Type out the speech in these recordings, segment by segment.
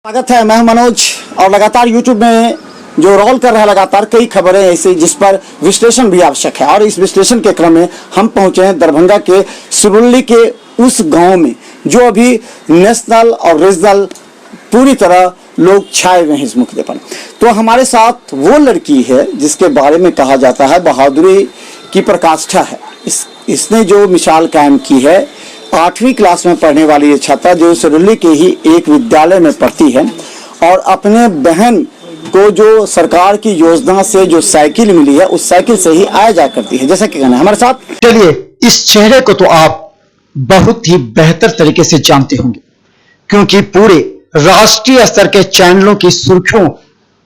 स्वागत है। मैं मनोज और लगातार यूट्यूब में जो रोल कर रहा है लगातार कई खबरें ऐसी जिस पर विश्लेषण भी आवश्यक है और इस विश्लेषण के क्रम में हम पहुंचे हैं दरभंगा के सिरुल्ली के उस गांव में जो अभी नेशनल और रीजनल पूरी तरह लोग छाए हुए हैं इस मुद्दे पर। तो हमारे साथ वो लड़की है जिसके बारे में कहा जाता है बहादुरी की प्रकाष्ठा है। इसने जो मिसाल कायम की है, 8वीं क्लास में पढ़ने वाली ये छात्रा जो सिरुल्ली के ही एक विद्यालय में पढ़ती है और अपने बहन को जो सरकार की योजना से जो साइकिल मिली है उस साइकिल से ही आया जा करती है। जैसा कि कहना है हमारे साथ। चलिए, इस चेहरे को तो आप बहुत ही बेहतर तरीके से जानते होंगे क्योंकि पूरे राष्ट्रीय स्तर के चैनलों की सुर्खियों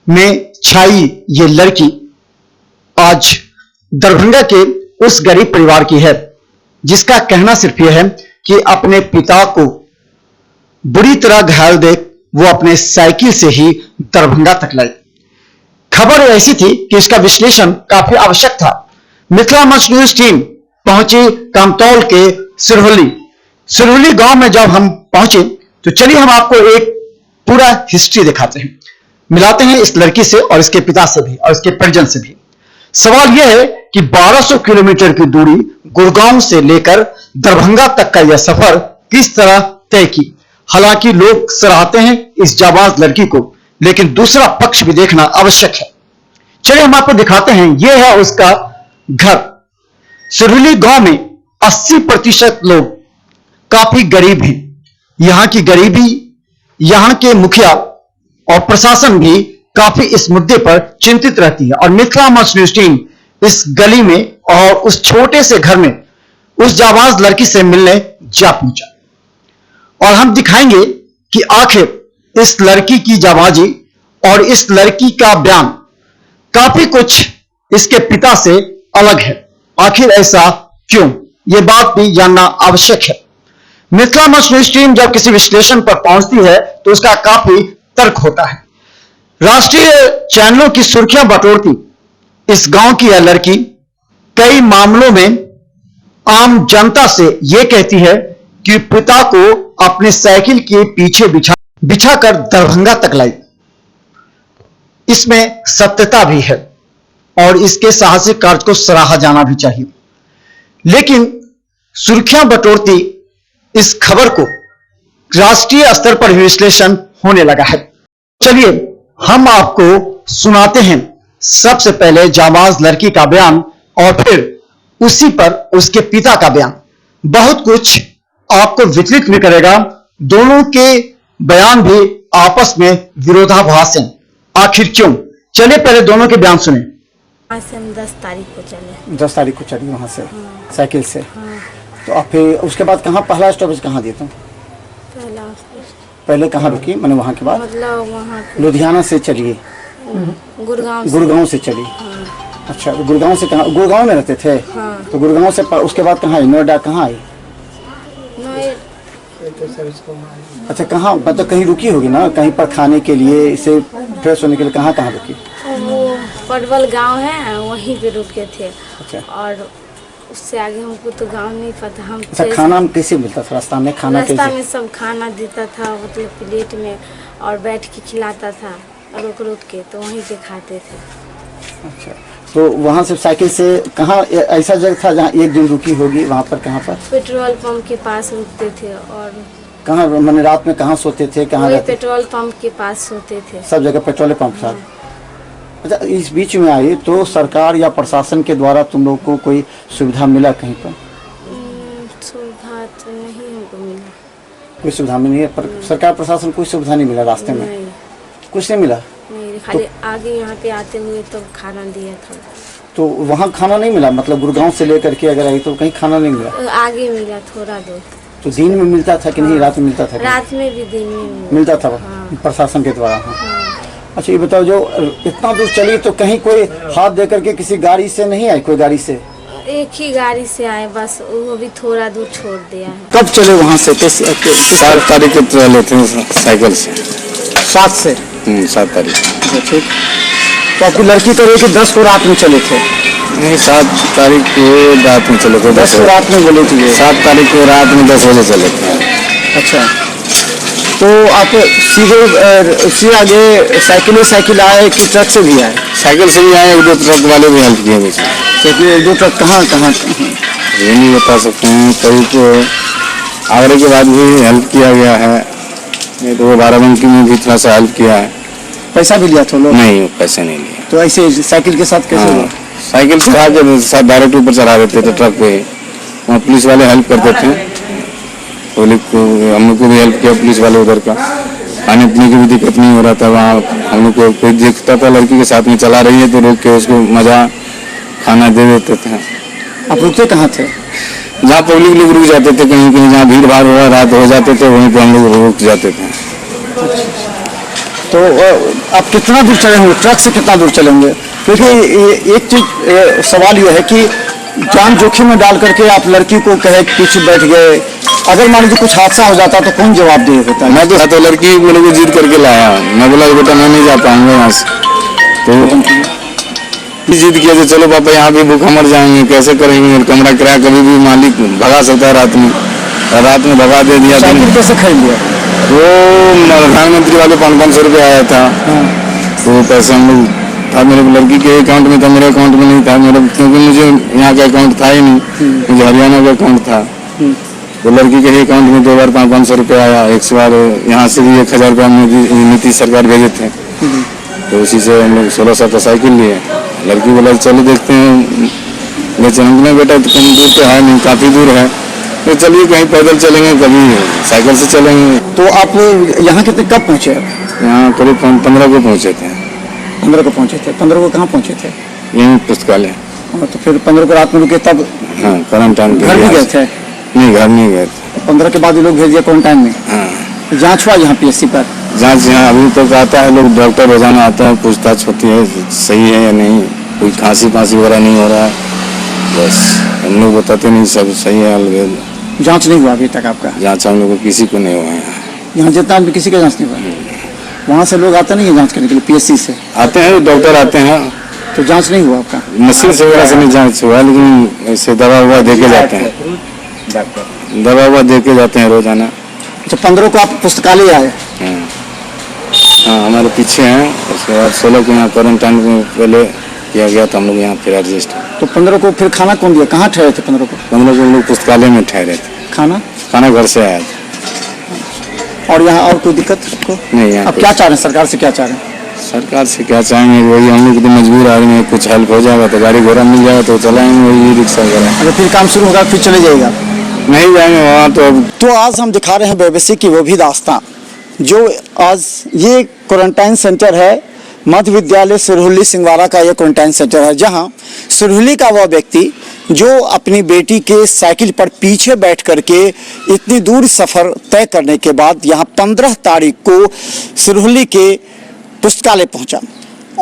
में छाई ये लड़की आज दरभंगा के उस गरीब परिवार की है जिसका कहना सिर्फ यह है कि अपने पिता को बुरी तरह घायल देख वो अपने साइकिल से ही दरभंगा तक लाई। खबर ऐसी थी कि इसका विश्लेषण काफी आवश्यक था। मिथिला मंच न्यूज टीम पहुंची कामतौल के सिरुल्ली गांव में। जब हम पहुंचे तो चलिए हम आपको एक पूरा हिस्ट्री दिखाते हैं, मिलाते हैं इस लड़की से और इसके पिता से भी और इसके परिजन से भी। सवाल यह है कि 1200 किलोमीटर की दूरी गुड़गांव से लेकर दरभंगा तक का यह सफर किस तरह तय की। हालांकि लोग सराहते हैं इस जाबाज लड़की को, लेकिन दूसरा पक्ष भी देखना आवश्यक है। चलिए हम आपको दिखाते हैं। यह है उसका घर। सिरुल्ली गांव में 80% लोग काफी गरीब हैं। यहां की गरीबी, यहां के मुखिया और प्रशासन भी काफी इस मुद्दे पर चिंतित रहती है और मिथिला मंच न्यूज टीम इस गली में और उस छोटे से घर में उस जाबाज लड़की से मिलने जा पहुंचा और हम दिखाएंगे कि आखिर इस लड़की की जाबाजी और इस लड़की का बयान काफी कुछ इसके पिता से अलग है। आखिर ऐसा क्यों, यह बात भी जानना आवश्यक है। मिथिला मंच न्यूज टीम जब किसी विश्लेषण पर पहुंचती है तो उसका काफी तर्क होता है। राष्ट्रीय चैनलों की सुर्खियां बटोरती इस गांव की यह लड़की कई मामलों में आम जनता से यह कहती है कि पिता को अपने साइकिल के पीछे बिछाकर दरभंगा तक लाई। इसमें सत्यता भी है और इसके साहसिक कार्य को सराहा जाना भी चाहिए, लेकिन सुर्खियां बटोरती इस खबर को राष्ट्रीय स्तर पर विश्लेषण होने लगा है। चलिए हम आपको सुनाते हैं सबसे पहले जाबाज लड़की का बयान और फिर उसी पर उसके पिता का बयान। बहुत कुछ आपको विचलित भी करेगा। दोनों के बयान भी आपस में विरोधाभास हैं। आखिर क्यों? चलिए पहले दोनों के बयान सुने। वहाँ से हम 10 तारीख को चले। 10 तारीख को चली वहां से। हाँ। साइकिल से। हाँ। तो आप फिर उसके बाद कहाँ पहला स्टॉपेज कहाँ दिए तुम? पहले कहाँ रुकी? मैंने वहाँ के बाद मतलब वहाँ लुधियाना से चलिए, गुड़गांव से चली। हाँ। अच्छा, तो गुड़गांव से कहाँ? गुड़गांव में रहते थे। हाँ। तो गुड़गांव से उसके बाद कहाँ आई? नोएडा कहाँ आई? अच्छा, कहाँ मतलब कहीं रुकी होगी ना, कहीं पर खाने के लिए, इसे फ्रेश होने के लिए कहाँ कहाँ रुकी? वो पडवल गांव है वहीं पे रुके थे। अच्छा। और उससे आगे हमको तो गांव नहीं पता। हम अच्छा, खाना कैसे मिलता था रास्ता में? खाना रास्ता कैसे? में सब खाना देता था, मतलब प्लेट में, और बैठ के खिलाता था रुक रुक के, तो वहीं पे खाते थे। अच्छा, तो वहाँ से साइकिल से कहाँ ऐसा जगह था जहाँ एक दिन रुकी होगी? वहाँ पर कहाँ पर? पेट्रोल पंप के पास रुकते थे। और कहाँ मैंने रात में कहाँ सोते थे? कहाँ रहते? पेट्रोल पंप के पास सोते थे। सब जगह पेट्रोल पंप था। अच्छा, इस बीच में आई तो सरकार या प्रशासन के द्वारा तुम लोग को कोई सुविधा मिला कहीं पर? सुविधा तो नहीं हमको मिला। कोई सुविधा नहीं है पर सरकार प्रशासन कोई सुविधा नहीं मिला रास्ते में? नहीं, कुछ नहीं मिला। नहीं, खाली आगे यहाँ पे आते हुए तो खाना दिया था। तो वहाँ खाना नहीं मिला? मतलब गुड़गांव से लेकर के अगर आई तो कहीं खाना नहीं मिला? आगे मिला थोड़ा दूर। तो दिन में मिलता था कि नहीं? रात में मिलता था? रात में भी दिन में मिलता था। हाँ। प्रशासन के द्वारा। हाँ। हाँ। अच्छा, ये बताओ जो इतना दूर चली तो कहीं कोई हाथ दे करके किसी गाड़ी से नहीं आई? कोई गाड़ी से? एक ही गाड़ी से आए बस, वो भी थोड़ा दूर छोड़ दिया है। कब चले वहाँ से? 7 तारीख को चले थे साइकिल से। 7 से? 7 तारीख। ठीक। तो आपकी लड़की तो रही कि 10 को रात में चले थे? नहीं, 7 तारीख को रात में चले थे। 10 को रात में बोले थे? 7 तारीख को रात में 10 बजे चले थे। अच्छा, तो आप सीधे आगे साइकिल आए कि ट्रक से भी आए? साइकिल से भी आए, एक दो ट्रक वाले भी हेल्प किए मुझे। साइकिल एक दो ट्रक कहाँ ये नहीं बता सकते हैं, कई को आगरे के बाद भी हेल्प किया गया है, नहीं तो वो बाराबंकी में भी थोड़ा सा हेल्प किया है। पैसा भी लिया था लोग? नहीं, पैसे नहीं लिए। तो ऐसे साइकिल के साथ कैसे हुआ? साइकिल चढ़ा के साथ डायरेक्ट ऊपर चढ़ा देते थे ट्रक पे, वहाँ पुलिस वाले हेल्प करते थे। पुलिस को हम लोग को भी हेल्प किया पुलिस वाले उधर का, खाने पीने की भी दिक्कत नहीं हो रहा था वहाँ। हम लोग को कोई देखता था लड़की के साथ में चला रही है तो रोक के उसको मजा खाना दे देते थे। आप रुकते कहाँ थे? जहाँ पब्लिक लोग रुक जाते थे, कहीं कहीं जहाँ भीड़ भाड़ हो रात हो जाते थे वहीं पे हम लोग रुक जाते थे। तो आप कितना दूर चले होंगे, ट्रक से कितना दूर चलेंगे? क्योंकि एक चीज सवाल ये है कि जान जोखिम में डाल करके आप लड़की को कहे पीछे बैठ गए, अगर मान लीजिए कुछ हादसा हो जाता तो कौन जवाबदेह होता है? मैं तो लड़की मेरे को जिद करके लाया, मैं बोला बेटा मैं नहीं जा पाऊंगा यहाँ से, तो जिद किया तो चलो पापा यहाँ पे भूखा मर जाएंगे, कैसे करेंगे, कमरा किराया कभी भी मालिक भगा सकता है रात में भगा दे दिया। साइकिल कैसे खरीद लिया? वो प्रधानमंत्री वाले 500 रुपये आया था, तो पैसे हम लोग था मेरे लड़की के अकाउंट में था, मेरे अकाउंट में नहीं था मेरा, क्योंकि मुझे यहाँ का अकाउंट था ही नहीं, मुझे हरियाणा का अकाउंट था। तो लड़की के ही अकाउंट में 2 बार 500 रुपये आया, एक बार यहाँ से भी 1000 रुपया नीतीश सरकार भेजे थे, तो उसी से हम लोग 1600 का साइकिल लिए। लड़की बोला चलो देखते हैं, लेकिन हमने बेटा तो कम दूर तो है नहीं, काफ़ी दूर है, तो चलिए कहीं पैदल चलेंगे, कभी साइकिल से चलेंगे। तो आप यहाँ कितने कब पहुँचे? यहाँ करीब 15 को पहुँचे थे। 15 को पहुँचे थे? 15 को कहाँ पहुँचे थे? यहीं पुस्तकालय। तो फिर 15 को रात में रुके तब? हाँ, क्वारंटाइन घर भी गए थे? नहीं, घर नहीं गए थे। 15 के बाद ये लोग भेज दिया क्वारंटाइन में? हाँ। जाँच हुआ यहाँ PSC पर? जाँच यहाँ अभी तक आता है, लोग डॉक्टर रोजाना आता है, पूछताछ होती है सही है या नहीं, कोई खांसी वगैरह नहीं हो रहा है, बस हम लोग बताते नहीं सब सही है। अलग जांच नहीं हुआ अभी तक आपका? जांच हम लोग को किसी को नहीं हुआ है यहाँ जितना भी किसी का जांच नहीं हुआ? वहाँ से लोग आते नहीं है जांच करने के लिए? PSC से आते हैं, डॉक्टर आते हैं, तो जांच नहीं हुआ आपका? मशीन से वगैरह से नहीं जांच हुआ, लेकिन ऐसे दवा हुआ दे के जाते हैं, दवा हुआ दे के जाते हैं रोजाना। अच्छा, 15 को आप पुस्तकालय आए? हाँ, हमारे पीछे हैं। उसके बाद 16 को यहाँ क्वारंटाइन में पहले किया गया था, हम लोग यहाँ फिर एडजस्ट। तो 15 को फिर खाना कौन दिया? कहाँ ठहरे थे 15 को? 15 को हम लोग पुस्तकालय में ठहरे थे। खाना घर से आया था। और यहाँ और कोई दिक्कत को नहीं? अब क्या चाह रहे हैं, सरकार से क्या चाह रहे हैं? सरकार से क्या चाहेंगे, वही हम लोग तो मजबूर आदमी हैं, कुछ हेल्प हो जाएगा तो गाड़ी घोड़ा मिल जाएगा तो चलाएंगे, वही रिक्शा वगैरह। अगर फिर काम शुरू होगा फिर चले जाएगा? नहीं जाएंगे वहाँ तो। तो आज हम दिखा रहे हैं बेबसी की वो भी दास्तां, जो आज ये क्वारंटाइन सेंटर है, मध्य विद्यालय सिरहुल्ली सिंगवाड़ा का ये क्वारंटाइन सेंटर है, जहां सिरहुल्ली का वह व्यक्ति जो अपनी बेटी के साइकिल पर पीछे बैठ करके इतनी दूर सफ़र तय करने के बाद यहां 15 तारीख को सिरहुल्ली के पुस्तकालय पहुंचा,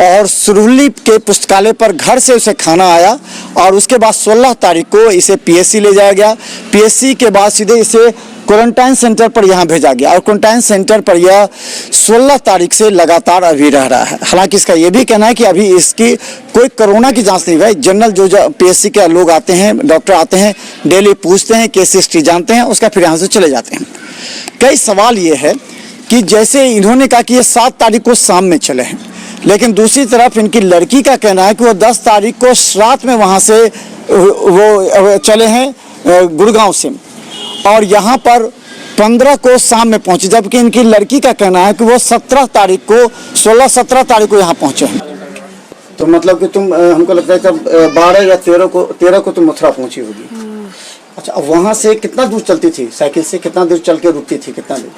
और सिरहुल्ली के पुस्तकालय पर घर से उसे खाना आया, और उसके बाद 16 तारीख को इसे PSC ले जाया गया। PSC के बाद सीधे इसे क्वारंटाइन सेंटर पर यहाँ भेजा गया, और क्वारंटाइन सेंटर पर यह 16 तारीख से लगातार अभी रह रहा है। हालांकि इसका यह भी कहना है कि अभी इसकी कोई कोरोना की जांच नहीं हुई। जनरल जो PSC के लोग आते हैं, डॉक्टर आते हैं, डेली पूछते हैं, केस हिस्ट्री जानते हैं, उसका फिर यहाँ से चले जाते हैं। कई सवाल ये है कि जैसे इन्होंने कहा कि ये 7 तारीख को शाम में चले हैं, लेकिन दूसरी तरफ इनकी लड़की का कहना है कि वो 10 तारीख को रात में वहाँ से वो चले हैं गुड़गांव से, और यहाँ पर 15 को शाम में पहुंचे, जबकि इनकी लड़की का कहना है कि वो 17 तारीख को 16-17 तारीख को यहाँ पहुंचे हैं। तो मतलब कि तुम हमको लगता है कि 12 या 13 को तुम मथुरा पहुंची होगी। अच्छा, अब वहाँ से कितना दूर चलती थी साइकिल से? कितना दूर चल के रुकती थी? कितना दूर?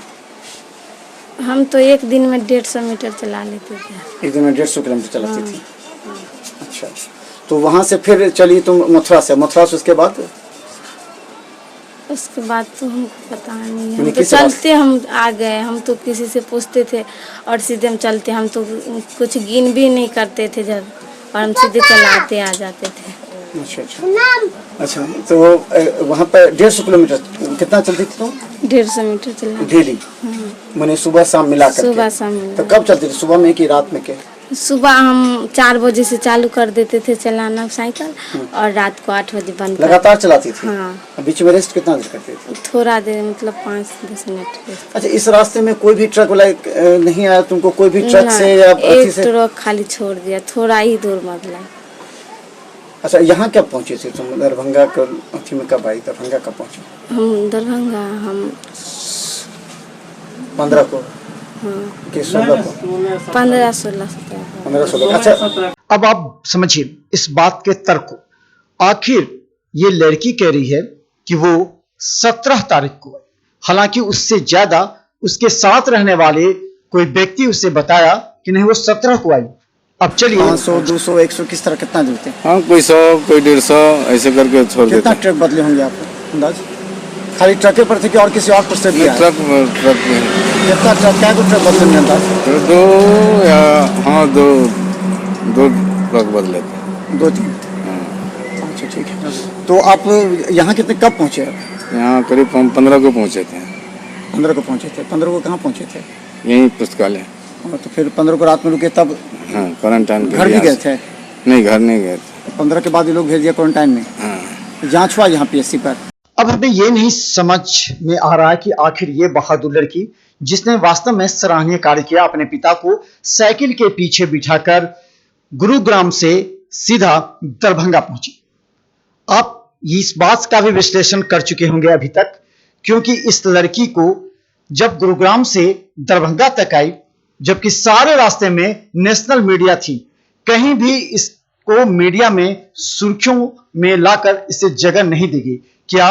हम तो एक दिन में 150 मीटर चला लेते थे। एक दिन में 150 किलोमीटर चलाती थी? अच्छा, तो वहाँ से फिर चली तुम मथुरा से उसके बाद? उसके बाद तो हमको पता नहीं, हम तो चलते हम आ गए, हम तो किसी से पूछते थे और सीधे हम चलते, हम तो कुछ गिन भी नहीं करते थे जब, और हम सीधे चलाते आ जाते थे। अच्छा, तो वहाँ पर 150 किलोमीटर कितना चलती थी तुम? 150 मीटर चला डेली? मैंने सुबह शाम मिला कर? सुबह शाम। तो कब चलती थी, सुबह में कि रात में के? सुबह हम 4 बजे से चालू कर देते थे चलाना साइकिल और रात को 8 बजे बंद कर। लगातार चलाती थी? हाँ। बीच में रेस्ट कितना देर करते थे? थोड़ा देर मतलब 5-10 मिनट रेस्ट। अच्छा, इस रास्ते में कोई भी ट्रक वाला नहीं आया तुमको? कोई भी ट्रक ना, से या अथी एक से? ट्रक खाली छोड़ दिया, थोड़ा ही दूर मतलब। अच्छा, यहाँ कब पहुँचे थे तुम? दरभंगा को अथी में कब आई? दरभंगा कब पहुँचे? हम दरभंगा हम 15 को हाँ कि 16 को? 15-16 15-16। अच्छा, अब आप समझिए इस बात के तर्क को। आखिर ये लड़की कह रही है कि वो 17 तारीख को, हालांकि उससे ज्यादा उसके साथ रहने वाले कोई व्यक्ति उसे बताया कि नहीं वो 17 को आई। अब चलिए 500, 200, 100 किस तरह कितना देते हैं? हाँ, कोई 100 कोई 150 ऐसे करके छोड़ देते कितना हैं। ट्रक बदले होंगे आपको अंदाज? खाली ट्रके पर थे कि और किसी और पर से भी आए? ट्रक ट्रक में कितना ट्रक, क्या ट्रक बदले होंगे अंदाज? तो 2 या हाँ 2 ट्रक बदले थे। 2-3। अच्छा, ठीक है। तो आप यहाँ कितने कब पहुँचे? यहाँ करीब हम 15 को पहुँचे थे। 15 को पहुँचे थे। 15 को कहाँ पहुँचे थे? यहीं पुस्तकालय। तो फिर 15 को रात में रुके, तब हाँ, क्वारंटाइन के घर भी लिए गए थे? नहीं, घर नहीं गए थे। 15 के बाद ये लोग भेज दिया क्वारंटाइन में? हाँ। जांच हुआ यहाँ पीएससी पर? अब हमें ये नहीं समझ में आ रहा है कि आखिर ये बहादुर लड़की जिसने वास्तव में सराहनीय कार्य किया, अपने पिता को साइकिल के पीछे बिठाकर गुरुग्राम से सीधा दरभंगा पहुंची। आप इस बात का भी विश्लेषण कर चुके होंगे अभी तक, क्योंकि इस लड़की को जब गुरुग्राम से दरभंगा तक आई, जबकि सारे रास्ते में नेशनल मीडिया थी, कहीं भी इसको मीडिया में सुर्खियों में लाकर इसे जगह नहीं दी गई। क्या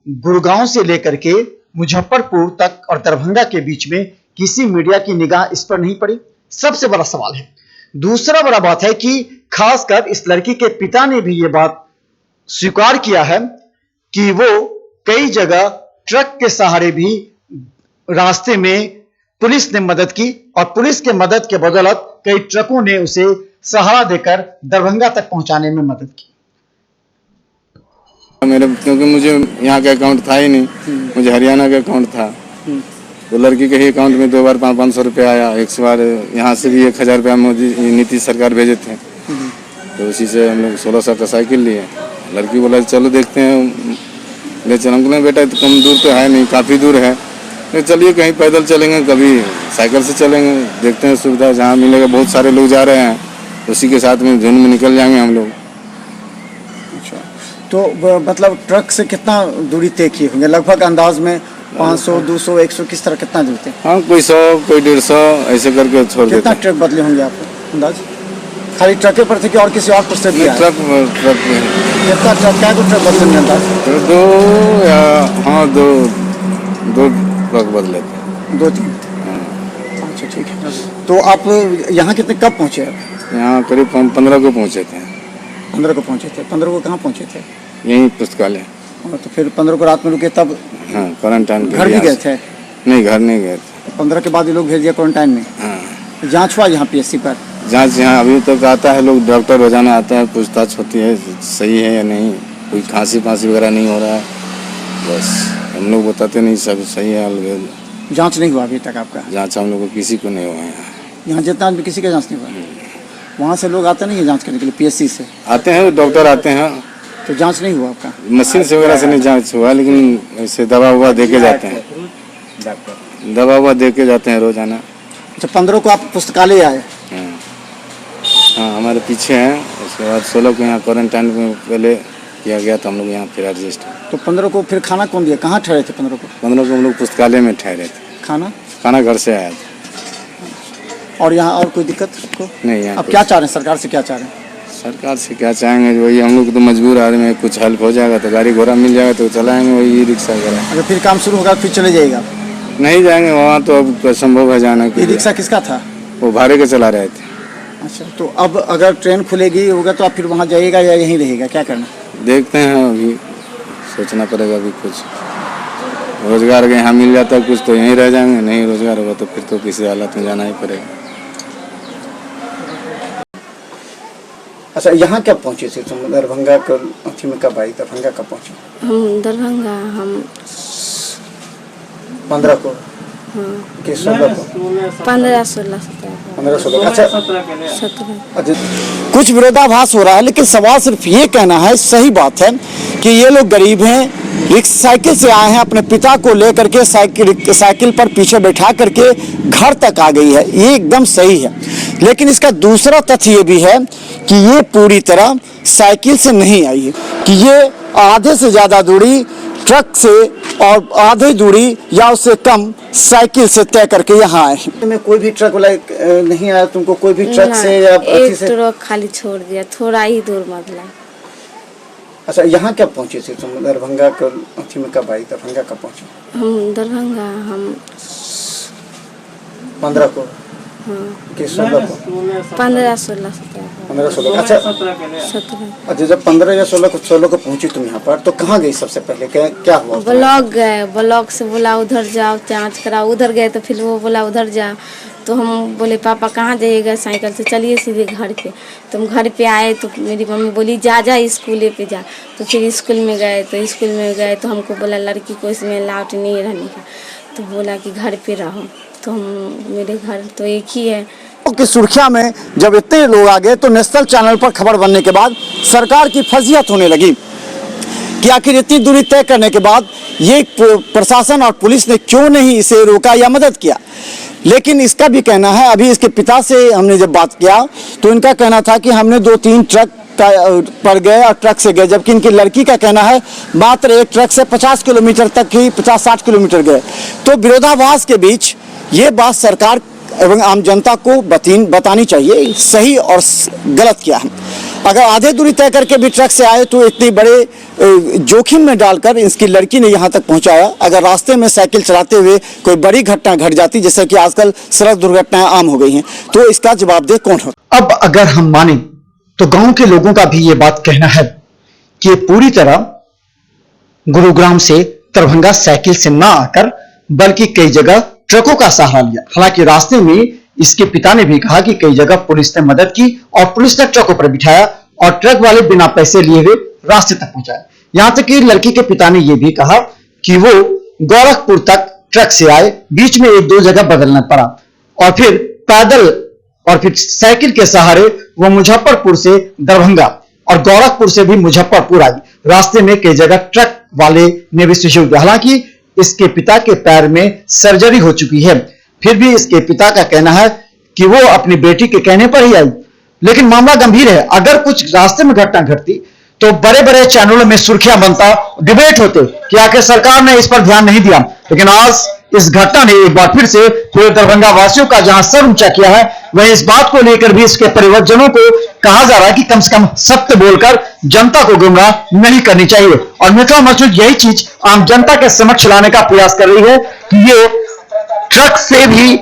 गुरुगांव से लेकर के मुजफ्फरपुर तक और दरभंगा के बीच में किसी मीडिया की निगाह इस पर नहीं पड़ी? सबसे बड़ा सवाल है। दूसरा बड़ा बात है कि खासकर इस लड़की के पिता ने भी यह बात स्वीकार किया है कि वो कई जगह ट्रक के सहारे भी रास्ते में पुलिस ने मदद की और पुलिस के मदद के बदौलत कई ट्रकों ने उसे सहारा देकर दरभंगा तक पहुंचाने में मदद की। मेरे क्योंकि मुझे यहाँ का अकाउंट था ही नहीं, मुझे हरियाणा का अकाउंट था। तो लड़की के ही अकाउंट में 2 बार 500 रुपया आया। एक बार यहाँ से भी 1000 रुपया मोदी नीतीश सरकार भेजे थे, तो उसी से हम लोग 1600 का साइकिल लिए। लड़की बोला चलो देखते हैं, ले चल। हमको नहीं बेटा, तो कम दूर तो है नहीं, काफ़ी दूर है, तो चलिए कहीं पैदल चलेंगे, कभी साइकिल से चलेंगे, देखते हैं सुविधा जहाँ मिलेगा। बहुत सारे लोग जा रहे हैं, उसी के साथ में झुंड में निकल जाएंगे हम लोग। तो मतलब ट्रक से कितना दूरी तय किए होंगे लगभग अंदाज में? 500, 200, 100 किस तरह कितना दूर थे? हाँ, कोई 100 कोई 150 ऐसे करके छोड़ देते कितना हैं। ट्रक बदले होंगे आपको अंदाज? खाली ट्रके पर थे कि और किसी और पर से भी आए? ट्रक में कितना ट्रक, क्या ट्रक बदले होंगे अंदाज? तो 2 या हाँ 2 ट्रक बदले थे। 2-3। अच्छा, ठीक है। तो आप यहाँ कितने कब पहुँचे? यहाँ करीब हम 15 को पहुँचे थे। 15 को पहुँचे थे। 15 को कहाँ पहुँचे थे? यहीं पुस्तकालय। तो फिर 15 को रात में रुके, तब हाँ, क्वारंटाइन के घर लिए भी गए थे? नहीं, घर नहीं गए थे। 15 के बाद ये लोग भेज दिया क्वारंटाइन में? हाँ। जांच हुआ यहाँ पीएससी पर? जांच यहाँ अभी तक आता है, लोग डॉक्टर रोजाना आता है, पूछताछ होती है सही है या नहीं, कोई खांसी वगैरह नहीं हो रहा है, बस हम लोग बताते नहीं सब सही है। अलग जांच नहीं हुआ अभी तक आपका? जांच हम लोग को किसी को नहीं हुआ है यहाँ जितना भी किसी का जांच नहीं हुआ? वहाँ से लोग आते नहीं है जांच करने के लिए पीएससी से? आते हैं, डॉक्टर आते हैं। तो जांच नहीं हुआ आपका? मशीन से वगैरह से नहीं जांच हुआ, लेकिन ऐसे दवा हुआ दे के जाते हैं, दवा हुआ दे के जाते हैं रोजाना। अच्छा, 15 को आप पुस्तकालय आए? हाँ, हमारे पीछे हैं। उसके बाद 16 को यहाँ क्वारंटाइन में पहले किया गया था, हम लोग यहाँ फिर एडजस्ट। तो 15 को फिर खाना कौन दिया? कहाँ ठहरे थे 15 को? 15 को हम लोग पुस्तकालय में ठहरे थे। खाना घर से आया था। और यहाँ और कोई दिक्कत को नहीं। यहाँ अब क्या चाह रहे हैं? सरकार से क्या चाह रहे हैं? सरकार से क्या चाहेंगे, वही हम लोग तो मजबूर आदमी में, कुछ हेल्प हो जाएगा तो गाड़ी घोड़ा मिल जाएगा तो चलाएंगे, वही रिक्शा वगैरह। अगर फिर काम शुरू होगा फिर चले जाएगा? नहीं जाएंगे वहाँ, तो अब असंभव है जाना। ये रिक्शा किसका था? वो भाड़े के चला रहे थे। अच्छा, तो अब अगर ट्रेन खुलेगी होगा तो आप फिर वहाँ जाइएगा या यहीं रहेगा, क्या करना? देखते हैं, अभी सोचना पड़ेगा। अभी कुछ रोजगार के यहाँ मिल जाता है कुछ तो यहीं रह जाएंगे, नहीं रोजगार होगा तो फिर तो किसी हालत में जाना ही पड़ेगा। अच्छा, यहाँ कब पहुँचे थे तुम? दरभंगा को अथी में कब आई? दरभंगा कब पहुँचे? हम दरभंगा हम 15 को हाँ कि 16 को? 15-16 15-16। अच्छा 17। अच्छा, कुछ विरोधाभास हो रहा है, लेकिन सवाल सिर्फ ये कहना है, सही बात है कि ये लोग गरीब हैं, एक साइकिल से आए हैं, अपने पिता को लेकर के साइकिल पर पीछे बैठा करके घर तक आ गई है, ये एकदम सही है। लेकिन इसका दूसरा तथ्य ये भी है कि ये पूरी तरह साइकिल से नहीं आई है, कि ये आधे से ज़्यादा दूरी ट्रक से और आधी दूरी या उससे कम साइकिल से तय करके यहाँ आए हैं। में कोई भी ट्रक वाला नहीं आया तुमको, कोई भी ट्रक से या एक ट्रक खाली छोड़ दिया, थोड़ा ही दूर मतलब। अच्छा, यहाँ कब पहुँचे थे तुम? दरभंगा में कब आई? दरभंगा कब पहुँचे? हम दरभंगा हम 15 को कि 16 को? 15-16 15-16। अच्छा 17। अच्छा, जब 15 या 16 को पहुंची तुम यहाँ पर, तो कहाँ गई सबसे पहले? क्या हुआ? ब्लॉक गए, ब्लॉक से बोला उधर जाओ जांच कराओ, उधर गए तो फिर वो बोला उधर जाओ, तो हम बोले पापा कहाँ जाइएगा साइकिल से, चलिए सीधे घर पे। तो हम घर पे आए तो मेरी मम्मी बोली जा स्कूल पे जा, तो फिर स्कूल में गए, तो हमको बोला लड़की को इसमें अलाउड नहीं है रहने का, तो बोला कि घर पे रहो, तो हम मेरे घर तो एक ही है। की सुर्खियां में जब इतने लोग आ गए तो नेशनल चैनल पर खबर बनने के बाद सरकार की फजीहत होने लगी कि आखिर इतनी दूरी तय करने के बाद ये प्रशासन और पुलिस ने क्यों नहीं इसे रोका या मदद किया। लेकिन इसका भी कहना है, अभी इसके पिता से हमने जब बात किया तो इनका कहना था कि हमने 2-3 ट्रक पर गए और ट्रक से गए, जबकि इनकी लड़की का कहना है मात्र एक ट्रक से 50 किलोमीटर तक ही 50-60 किलोमीटर गए। तो विरोधाभास के बीच ये बात सरकार एवं आम जनता को बतानी चाहिए सही और गलत क्या है। अगर आधे दूरी तय करके भी ट्रक से आए तो इतनी बड़े जोखिम में डालकर इसकी लड़की ने यहाँ तक पहुँचाया। अगर रास्ते में साइकिल चलाते हुए कोई बड़ी घटना घट जाती, जैसे कि आजकल सड़क दुर्घटनाएं आम हो गई हैं, तो इसका जवाबदेह कौन हो? अब अगर हम माने तो गांव के लोगों का भी ये बात कहना है कि ये पूरी तरह गुरुग्राम से दरभंगा साइकिल से ना आकर बल्कि कई जगह ट्रकों का सहारा लिया। हालांकि रास्ते में इसके पिता ने भी कहा कि कई जगह पुलिस ने मदद की और पुलिस ने ट्रकों पर बिठाया और ट्रक वाले बिना पैसे लिए हुए रास्ते तक पहुंचाए। यहां तक कि लड़की के पिता ने यह भी कहा कि वो गोरखपुर तक ट्रक से आए, बीच में 1-2 जगह बदलना पड़ा और फिर पैदल और फिर साइकिल के सहारे वो मुजफ्फरपुर से दरभंगा और गोरखपुर से भी मुजफ्फरपुर आई। रास्ते में कई जगह ट्रक वाले ने भी सहयोग दिया। हालांकि इसके पिता के पैर में सर्जरी हो चुकी है, फिर भी इसके पिता का कहना है कि वो अपनी बेटी के कहने पर ही आई। लेकिन मामला गंभीर है। अगर कुछ रास्ते में घटना घटती तो बड़े बड़े चैनलों में सुर्खियां बनता, डिबेट होते कि आखिर सरकार ने इस पर ध्यान नहीं दिया। लेकिन आज इस घटना ने एक बार फिर से पूरे दरभंगा वासियों का जहां सर ऊंचा किया है, वहीं इस बात को लेकर भी इसके परिवारजनों को कहा जा रहा है कि कम से कम सत्य बोलकर जनता को गुमराह नहीं करनी चाहिए। और मिथिला मजदूर यही चीज आम जनता के समक्ष लाने का प्रयास कर रही है कि ये ट्रक से भी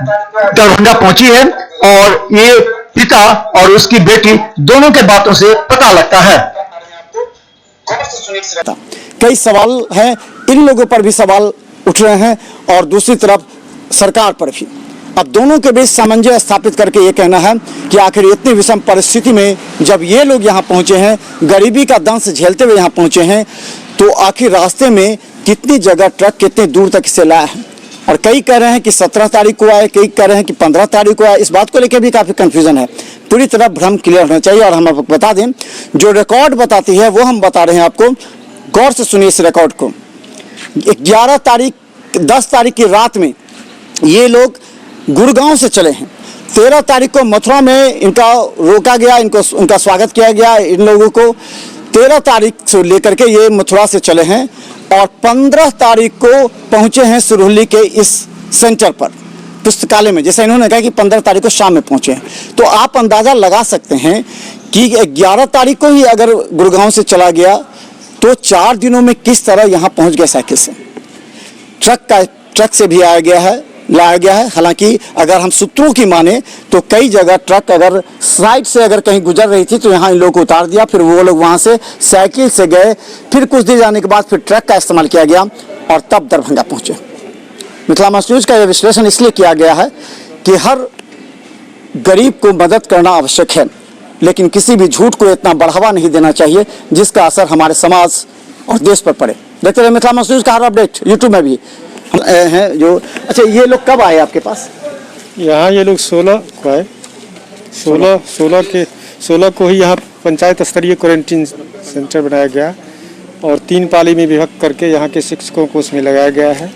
दरभंगा पहुंची है और ये पिता और उसकी बेटी दोनों के बातों से पता लगता है। कई सवाल हैं, इन लोगों पर भी सवाल उठ रहे हैं और दूसरी तरफ सरकार पर भी। अब दोनों के बीच सामंजस्य स्थापित करके ये कहना है कि आखिर इतनी विषम परिस्थिति में जब ये लोग यहाँ पहुँचे हैं, गरीबी का दंश झेलते हुए यहाँ पहुँचे हैं, तो आखिर रास्ते में कितनी जगह ट्रक कितनी दूर तक इसे लाया है। और कई कह रहे हैं कि 17 तारीख को आए, कई कह रहे हैं कि 15 तारीख को आए। इस बात को लेकर भी काफ़ी कन्फ्यूजन है। पूरी तरह भ्रम क्लियर होना चाहिए। और हम आपको बता दें, जो रिकॉर्ड बताती है वो हम बता रहे हैं आपको, गौर से सुनिए इस रिकॉर्ड को। 10 तारीख की रात में ये लोग गुड़गांव से चले हैं। 13 तारीख को मथुरा में इनका रोका गया, उनका स्वागत किया गया। इन लोगों को 13 तारीख से लेकर के ये मथुरा से चले हैं और 15 तारीख को पहुंचे हैं सिरोही के इस सेंटर पर पुस्तकालय में। जैसे इन्होंने कहा कि 15 तारीख को शाम में पहुंचे हैं, तो आप अंदाजा लगा सकते हैं कि 11 तारीख को ही अगर गुड़गांव से चला गया तो 4 दिनों में किस तरह यहाँ पहुंच गया साइकिल से। ट्रक से भी लाया गया है। हालांकि अगर हम सूत्रों की माने तो कई जगह ट्रक अगर साइड से अगर कहीं गुजर रही थी तो यहाँ इन लोगों को उतार दिया, फिर वो लोग वहाँ से साइकिल से गए, फिर कुछ देर जाने के बाद फिर ट्रक का इस्तेमाल किया गया और तब दरभंगा पहुँचे। मिथिला न्यूज़ का यह विश्लेषण इसलिए किया गया है कि हर गरीब को मदद करना आवश्यक है, लेकिन किसी भी झूठ को इतना बढ़ावा नहीं देना चाहिए जिसका असर हमारे समाज और देश पर पड़े। देखते रहे मिथिला न्यूज़ का हर अपडेट यूट्यूब में भी हैं जो। अच्छा, ये लोग कब आए आपके पास? यहाँ ये लोग 16 को आए, 16 को ही यहाँ पंचायत स्तरीय क्वारंटीन सेंटर बनाया गया और 3 पाली में विभक्त करके यहाँ के शिक्षकों को उसमें लगाया गया है।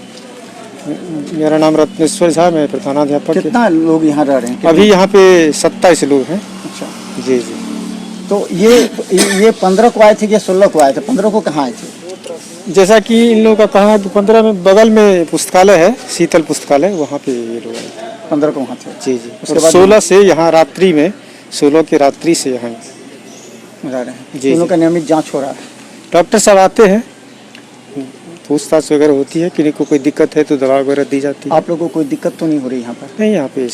मेरा नाम रत्नेश्वर झा, मैं प्रधानाध्यापक। कितना लोग यहाँ रह रहे हैं? अभी यहाँ पे 27 लोग हैं। अच्छा जी जी। तो ये 15 को आए थे या 16 को आए थे? 15 को कहाँ आए थे? जैसा कि इन लोगों का कहना है कि 15 में बगल में पुस्तकालय है, शीतल पुस्तकालय, वहाँ पे ये लोग आए थे। 15 को वहाँ थे। जी जी। उसके और बाद 16 से यहाँ रात्रि में, 16 की रात्रि से यहाँ रह रहे हैं। जी, उनका नियमित जांच हो रहा है। डॉक्टर साहब आते हैं, पूछताछ वगैरह होती है, किसी को कोई दिक्कत है तो दवा वगैरह दी जाती है। आप लोगों को कोई दिक्कत तो नहीं हो रही यहाँ पर? नहीं, यहाँ पे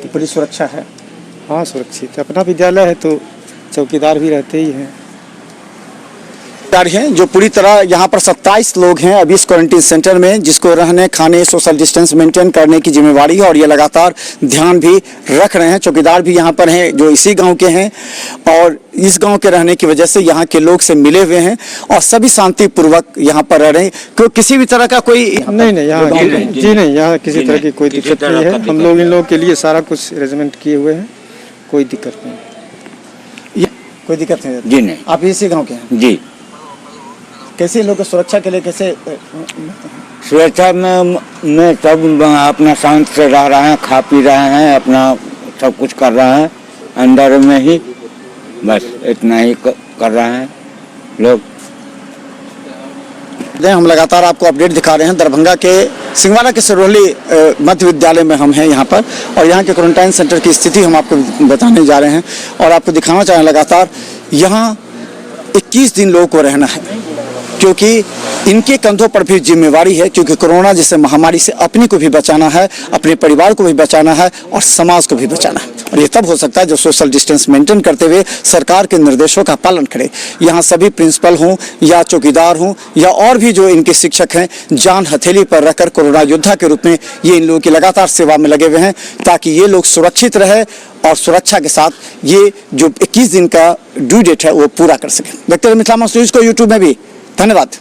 पूरी सुरक्षा है? हाँ, सुरक्षित है। अपना विद्यालय है तो चौकीदार भी रहते ही हैं। हैं जो पूरी तरह यहाँ पर 27 लोग हैं अभी इस क्वारंटीन सेंटर में, जिसको रहने खाने सोशल डिस्टेंस मेंटेन करने की जिम्मेवारी है और ये लगातार ध्यान भी रख रहे हैं। चौकीदार भी यहाँ पर हैं जो इसी गांव के हैं और इस गांव के रहने की वजह से यहाँ के लोग से मिले हुए हैं और सभी शांतिपूर्वक यहाँ पर रह रहे हैं। क्योंकि किसी भी तरह का कोई नहीं, यहाँ जी नहीं, यहाँ किसी तरह की कोई दिक्कत नहीं है। हम लोग इन लोगों के लिए सारा कुछ अरेंजमेंट किए हुए हैं, कोई दिक्कत नहीं। कोई दिक्कत नहीं? जी नहीं। आप इसी गाँव के हैं? जी। कैसे लोगों की सुरक्षा के लिए कैसे? सुरक्षा में सब अपना शांत से रह रहे हैं, खा पी रहे हैं, अपना सब कुछ कर रहे हैं अंदर में ही, बस इतना ही कर रहे हैं लोग। हम लगातार आपको अपडेट दिखा रहे हैं। दरभंगा के सिंगवाड़ा के सिरोली मध्य विद्यालय में हम हैं यहाँ पर और यहाँ के क्वारंटाइन सेंटर की स्थिति हम आपको बताने जा रहे हैं और आपको दिखाना चाहें लगातार यहाँ 21 दिन लोगों को रहना है, क्योंकि इनके कंधों पर भी जिम्मेवारी है। क्योंकि कोरोना जैसे महामारी से अपने को भी बचाना है, अपने परिवार को भी बचाना है और समाज को भी बचाना है। और ये तब हो सकता है जो सोशल डिस्टेंस मेंटेन करते हुए सरकार के निर्देशों का पालन करे। यहाँ सभी प्रिंसिपल हों या चौकीदार हों या और भी जो इनके शिक्षक हैं, जान हथेली पर रखकर कोरोना योद्धा के रूप में ये इन लोगों की लगातार सेवा में लगे हुए हैं ताकि ये लोग सुरक्षित रहे और सुरक्षा के साथ ये जो 21 दिन का ड्यू डेट है वो पूरा कर सके। देखते रहिए मिथिला न्यूज़ को यूट्यूब में भी। धन्यवाद।